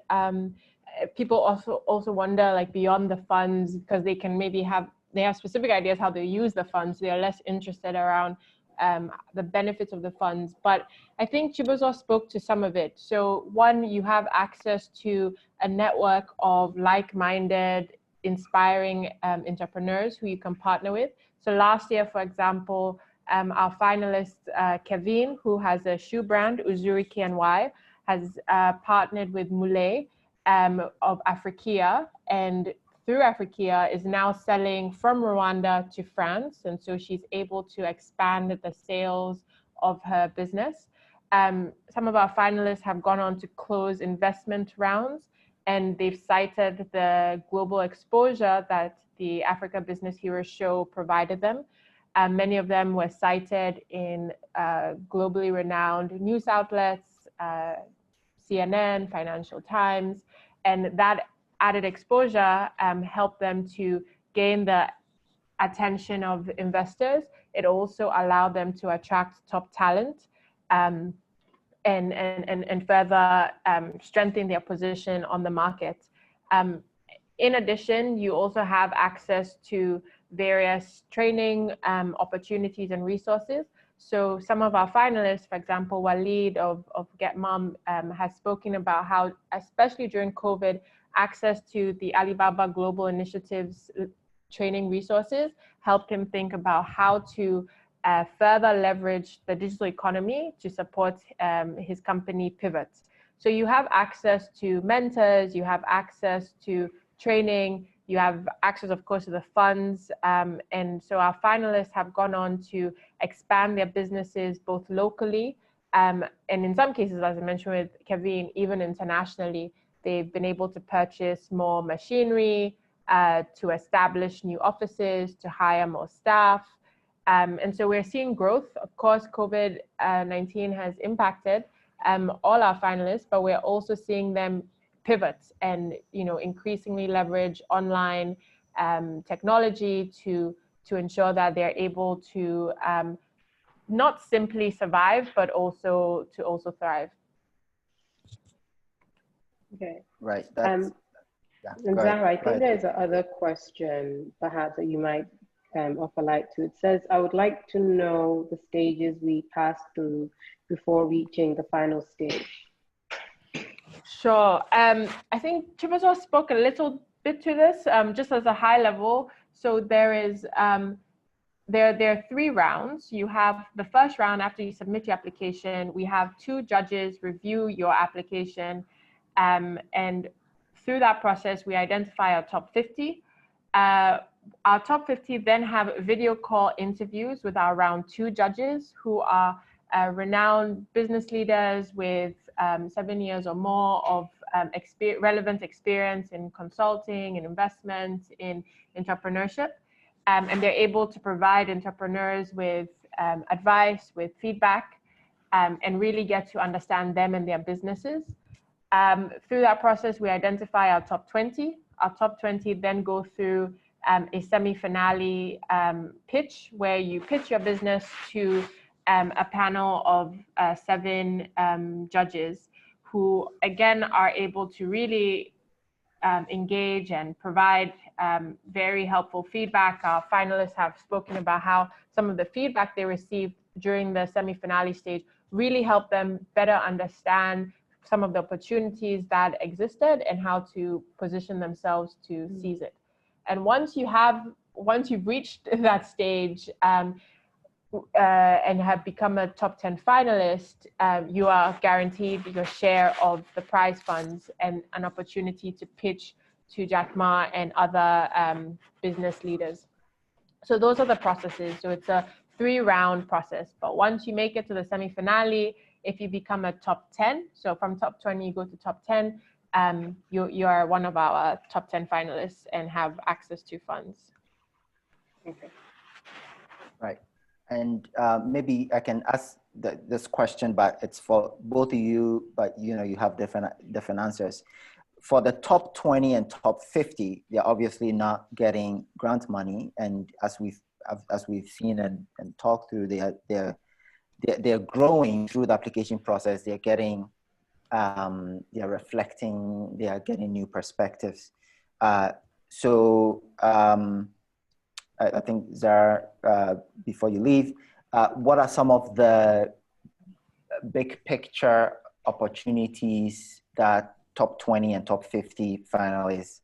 people also wonder, like, beyond the funds, because they can maybe have specific ideas how they use the funds. They are less interested around the benefits of the funds. But I think Chibuzo spoke to some of it. So one, you have access to a network of like-minded, inspiring entrepreneurs who you can partner with. So last year, for example, our finalist, Kevin, who has a shoe brand, Uzuri KNY, has partnered with Mule of Afrikia, and through Afrikia is now selling from Rwanda to France. And so she's able to expand the sales of her business. Some of our finalists have gone on to close investment rounds, and they've cited the global exposure that the Africa Business Hero Show provided them. Many of them were cited in globally renowned news outlets, CNN, Financial Times, and that added exposure helped them to gain the attention of investors. It also allowed them to attract top talent and further strengthen their position on the market. In addition, you also have access to various training opportunities and resources. So some of our finalists, for example, Walid of Get Mom has spoken about how, especially during COVID, access to the Alibaba Global Initiatives training resources helped him think about how to further leverage the digital economy to support his company Pivot. So you have access to mentors, you have access to training, you have access, of course, to the funds. And so our finalists have gone on to expand their businesses both locally and in some cases, as I mentioned with Kevin, even internationally. They've been able to purchase more machinery, to establish new offices, to hire more staff. And so we're seeing growth. Of course, COVID-19 has impacted all our finalists, but we're also seeing them pivot and increasingly leverage online technology to ensure that they're able to not simply survive, but also to thrive. Okay. Right. Yeah. And Zara, I think there's another question perhaps that you might offer light to. It says, I would like to know the stages we passed through before reaching the final stage. Sure. I think Chibuzo spoke a little bit to this, just as a high level. So there is there are 3 rounds. You have the first round after you submit your application. We have 2 judges review your application, and through that process, we identify our top 50. Our top 50 then have video call interviews with our round 2 judges, who are renowned business leaders with 7 years or more of relevant experience in consulting, in investments, in entrepreneurship. And they're able to provide entrepreneurs with advice, with feedback, and really get to understand them and their businesses. Through that process, we identify our top 20. Our top 20 then go through a semi-finale pitch, where you pitch your business to a panel of 7 judges, who again are able to really engage and provide very helpful feedback. Our finalists have spoken about how some of the feedback they received during the semi-finale stage really helped them better understand some of the opportunities that existed and how to position themselves to seize it. And once you've reached that stage and have become a top 10 finalist, you are guaranteed your share of the prize funds and an opportunity to pitch to Jack Ma and other business leaders. So those are the processes. So it's a 3-round process. But once you make it to the semi-finale, if you become a top 10, so from top 20 you go to top 10, you are one of our top 10 finalists and have access to funds. Okay. Right. And maybe I can ask this question, but it's for both of you, but you have different answers. For the top 20 and top 50, they're obviously not getting grant money, and as we've seen and talked through, they're growing through the application process. They're getting, they're reflecting, they are getting new perspectives. So I think, Zara, before you leave, what are some of the big picture opportunities that top 20 and top 50 finalists,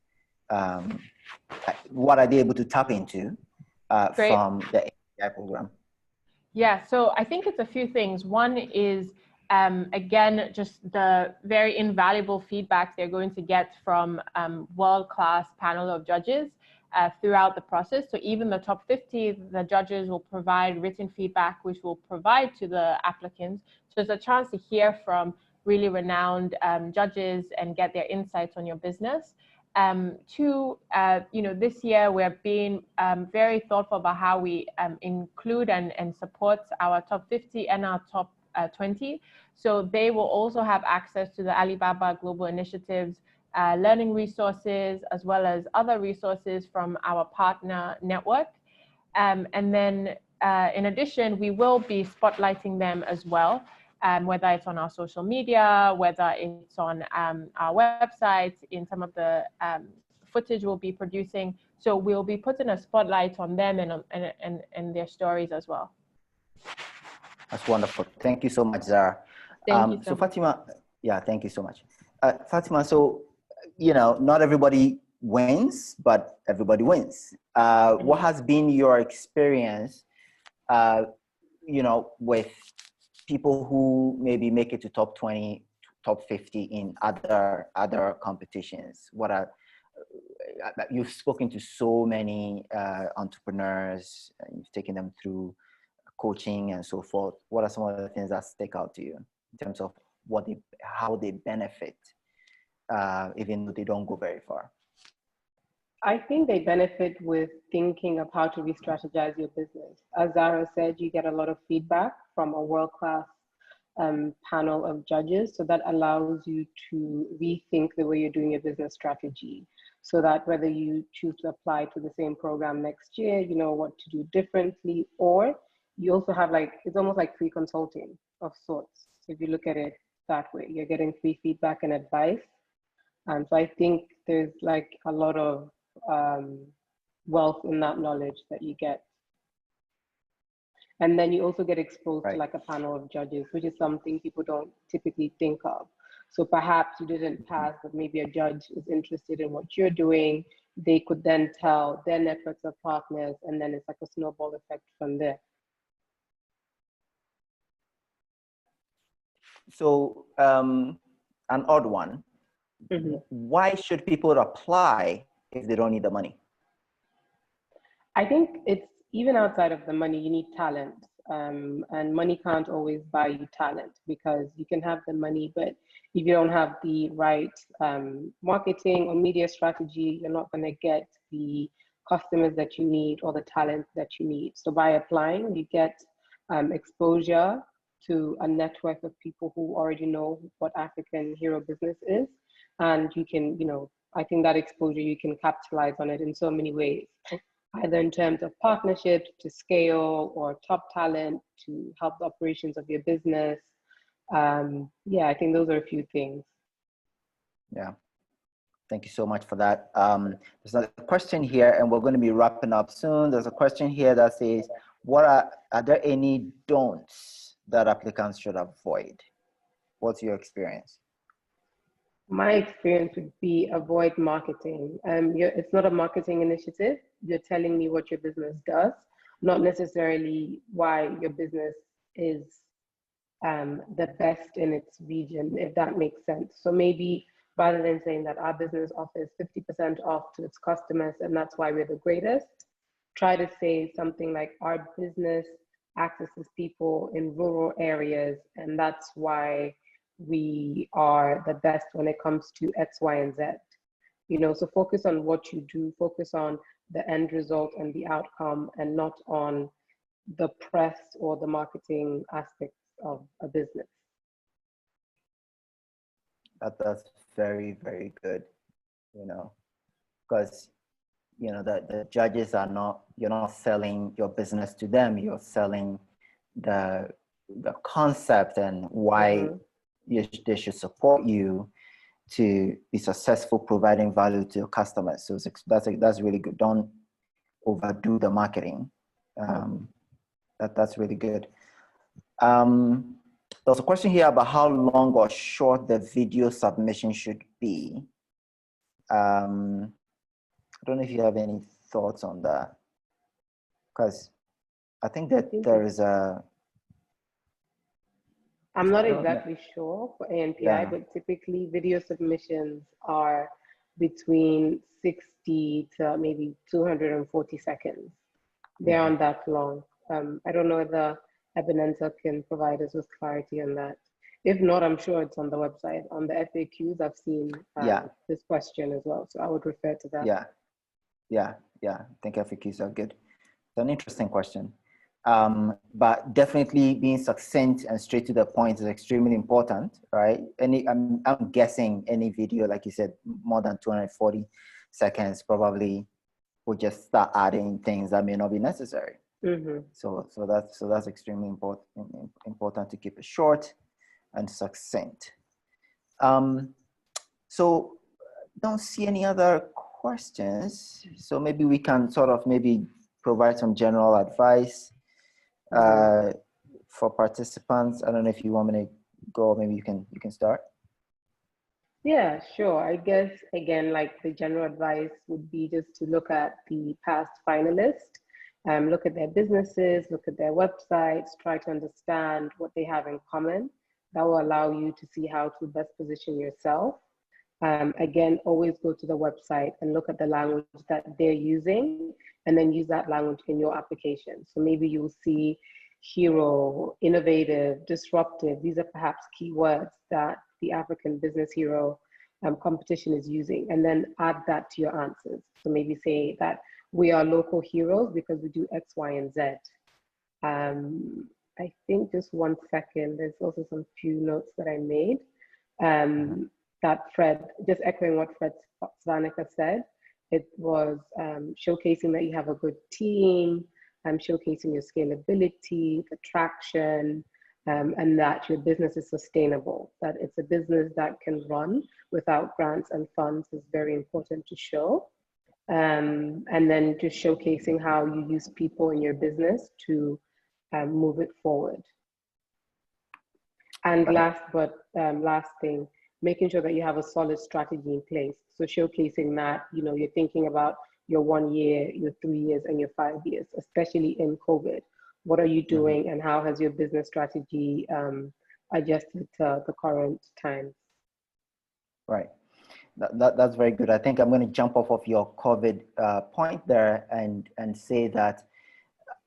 what are they able to tap into from the ABH program? Yeah, so I think it's a few things. One is, again, just the very invaluable feedback they're going to get from world-class panel of judges throughout the process. So even the top 50, the judges will provide written feedback, which will provide to the applicants. So it's a chance to hear from really renowned judges and get their insights on your business. 2, this year we're being very thoughtful about how we include and support our top 50 and our top 20. So they will also have access to the Alibaba Global Initiatives learning resources, as well as other resources from our partner network. And then in addition, we will be spotlighting them as well, whether it's on our social media, whether it's on our website, in some of the footage we'll be producing. So we'll be putting a spotlight on them and their stories as well. That's wonderful. Thank you so much, Zara. Thank you so much. Fatima, yeah, thank you so much. Fatima, so, not everybody wins, but everybody wins. What has been your experience, with people who maybe make it to top 20, top 50 in other competitions? You've spoken to so many entrepreneurs, and you've taken them through coaching and so forth. What are some of the things that stick out to you in terms of how they benefit, even though they don't go very far? I think they benefit with thinking of how to re-strategize your business. As Zara said, you get a lot of feedback from a world-class panel of judges. So that allows you to rethink the way you're doing your business strategy, so that whether you choose to apply to the same program next year, you know what to do differently, or you also have it's almost like free consulting of sorts. If you look at it that way, you're getting free feedback and advice So I think there's like a lot of wealth in that knowledge that you get. And then you also get exposed to like a panel of judges, which is something people don't typically think of. So perhaps you didn't pass, but maybe a judge is interested in what you're doing. They could then tell their networks of partners, and then it's like a snowball effect from there. So an odd one. Why should people apply if they don't need the money? I think it's even outside of the money, you need talent. And money can't always buy you talent, because you can have the money, but if you don't have the right marketing or media strategy, you're not going to get the customers that you need or the talent that you need. So by applying, you get exposure to a network of people who already know what African hero business is. And you can, I think that exposure, you can capitalize on it in so many ways, either in terms of partnerships to scale or top talent to help the operations of your business. Yeah, I think those are a few things. Yeah, thank you so much for that. There's another question here, and we're going to be wrapping up soon. There's a question here that says, are there any don'ts that applicants should avoid? What's your experience? My experience would be avoid marketing. It's not a marketing initiative. You're telling me what your business does, not necessarily why your business is the best in its region, if that makes sense. So maybe rather than saying that our business offers 50% off to its customers and that's why we're the greatest, try to say something like our business accesses people in rural areas and that's why we are the best when it comes to X, Y, and Z. So focus on what you do, focus on the end result and the outcome, and not on the press or the marketing aspects of a business. That's very, very good, because, the judges are not, you're not selling your business to them, you're selling the concept and why they should support you to be successful providing value to your customers. So that's really good. Don't overdo the marketing. That's really good. There's a question here about how long or short the video submission should be. I don't know if you have any thoughts on that, because I think that there is a... I'm not exactly sure for ANPI, but typically video submissions are between 60 to maybe 240 seconds. They aren't that long. I don't know whether Ebenezer can provide us with clarity on that. If not, I'm sure it's on the website. On the FAQs, I've seen this question as well. So I would refer to that. Yeah. I think FAQs are good. It's an interesting question. But definitely being succinct and straight to the point is extremely important, right? I'm guessing any video, like you said, more than 240 seconds probably will just start adding things that may not be necessary. So that's extremely important to keep it short and succinct. So don't see any other questions. So maybe we can sort of provide some general advice for participants. I don't know if you want me to go, maybe you can start. Yeah, sure. I guess, again, like the general advice would be just to look at the past finalists, look at their businesses, look at their websites, try to understand what they have in common. That will allow you to see how to best position yourself. Again, always go to the website and look at the language that they're using, and then use that language in your application. So maybe you'll see hero, innovative, disruptive. These are perhaps keywords that the African business hero competition is using, and then add that to your answers. So maybe say that we are local heroes because we do X, Y, and Z. I think just 1 second, there's also some few notes that I made. That Fred, just echoing what Fred Svanica said, it was showcasing that you have a good team, showcasing your scalability, the traction, and that your business is sustainable, that it's a business that can run without grants and funds is very important to show. And then just showcasing how you use people in your business to move it forward. And last thing, making sure that you have a solid strategy in place. So showcasing that, you know, you're thinking about your 1 year, your 3 years, and your 5 years, especially in COVID. What are you doing, and how has your business strategy adjusted to the current times? Right. That's very good. I think I'm going to jump off of your COVID point there and say that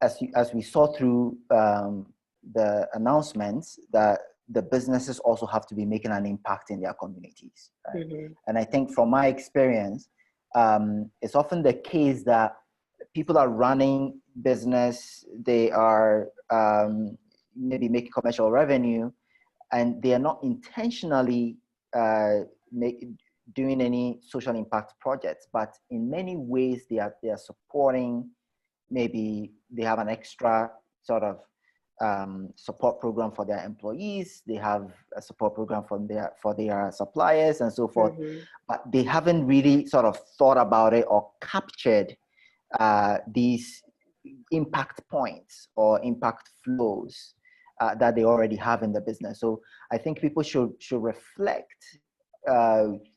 as we saw through the announcements, that the businesses also have to be making an impact in their communities. Right? And I think from my experience, it's often the case that people are running business, they are maybe making commercial revenue, and they are not intentionally doing any social impact projects, but in many ways they are supporting. Maybe they have an extra sort of support program for their employees. They have a support program for their suppliers and so forth, but they haven't really sort of thought about it or captured these impact points or impact flows that they already have in the business. So I think people should reflect,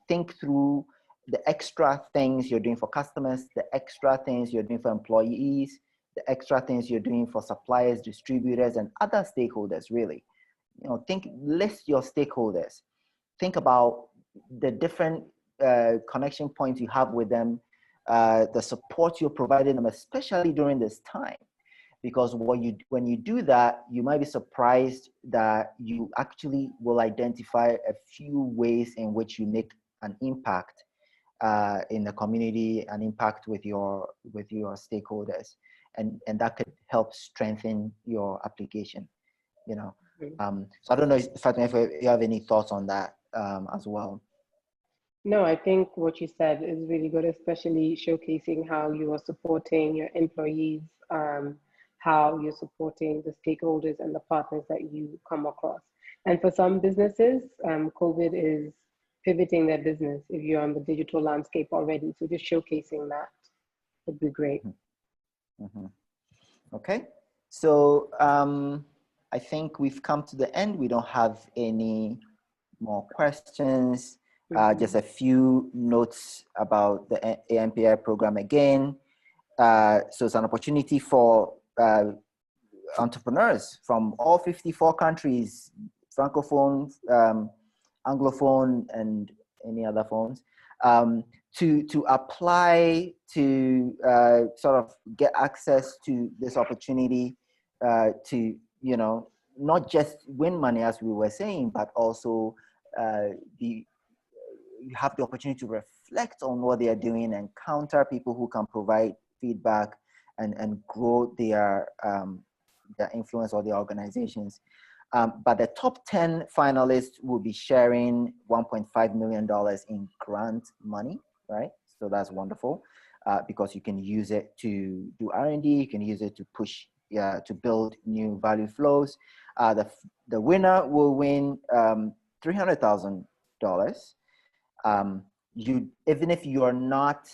think through the extra things you're doing for customers, the extra things you're doing for employees, the extra things you're doing for suppliers, distributors, and other stakeholders, really. You know, list your stakeholders. Think about the different connection points you have with them, the support you're providing them, especially during this time. Because when you do that, you might be surprised that you actually will identify a few ways in which you make an impact in the community, an impact with your stakeholders, and that could help strengthen your application. You know, so I don't know, Fatima, if you have any thoughts on that as well. No, I think what you said is really good, especially showcasing how you are supporting your employees, how you're supporting the stakeholders and the partners that you come across. And for some businesses, COVID is pivoting their business if you're on the digital landscape already. So just showcasing that would be great. Okay, so I think we've come to the end. We don't have any more questions. Just a few notes about the Mpi program again. So it's an opportunity for entrepreneurs from all 54 countries, Francophone, Anglophone, and any other phones, to apply to sort of get access to this opportunity to, you know, not just win money, as we were saying, but also you have the opportunity to reflect on what they are doing, encounter people who can provide feedback and grow their influence or their organizations. But the top 10 finalists will be sharing $1.5 million in grant money, right? So that's wonderful because you can use it to do R&D, you can use it to push, to build new value flows. The winner will win $300,000. Even if you are not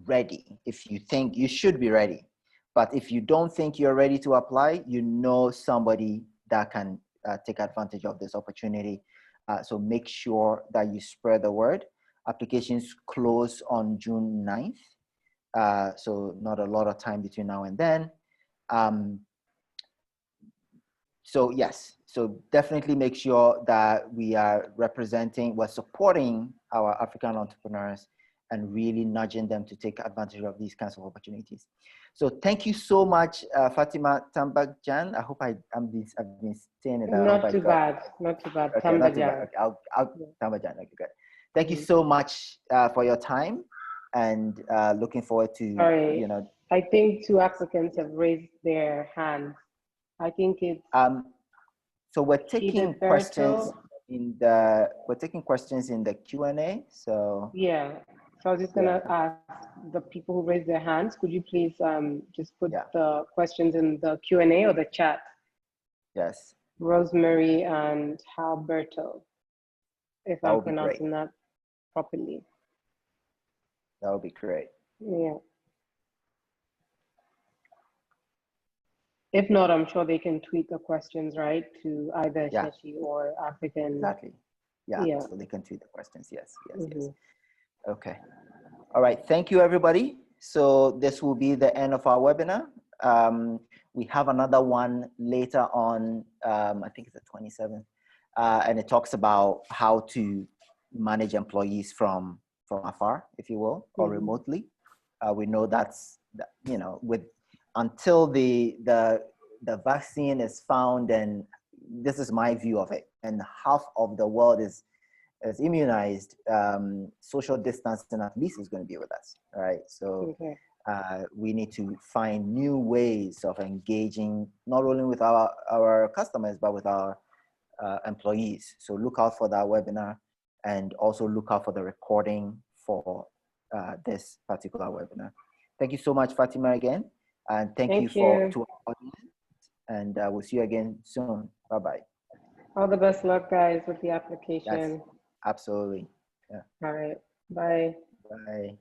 ready, if you think you should be ready, but if you don't think you're ready to apply, you know somebody that can take advantage of this opportunity. So make sure that you spread the word. Applications close on June 9th. So not a lot of time between now and then. So yes, so definitely make sure that we are we're supporting our African entrepreneurs and really nudging them to take advantage of these kinds of opportunities. So thank you so much, Fatima Tambajang. I hope I've been saying it. Not too bad, not too bad. Okay, Tambajang. Okay, Tambajang, okay, good. Thank you so much for your time, and looking forward to, you know. I think 2 applicants have raised their hands. I think it's so we're taking questions in the Q&A. So yeah, so I was just gonna ask the people who raised their hands, could you please just put the questions in the Q&A or the chat? Yes, Rosemary and Halberto, if I'm pronouncing that properly. That would be great. Yeah. If not, I'm sure they can tweet the questions, right, to either Ashesi or African. Exactly. Yeah, Yeah. so they can tweet the questions. Yes, yes, yes. Okay. All right. Thank you, everybody. So this will be the end of our webinar. We have another one later on, I think it's the 27th, and it talks about how to manage employees from afar, if you will, or remotely. We know that's, you know, until the vaccine is found, and this is my view of it, and half of the world is immunized, social distancing at least is going to be with us, right? So we need to find new ways of engaging not only with our customers, but with our employees. So look out for that webinar, and also look out for the recording for this particular webinar. Thank you so much, Fatima, again. And thank you to our audience. And we'll see you again soon. Bye-bye. All the best luck, guys, with the application. Yes, absolutely. Yeah. All right. Bye. Bye.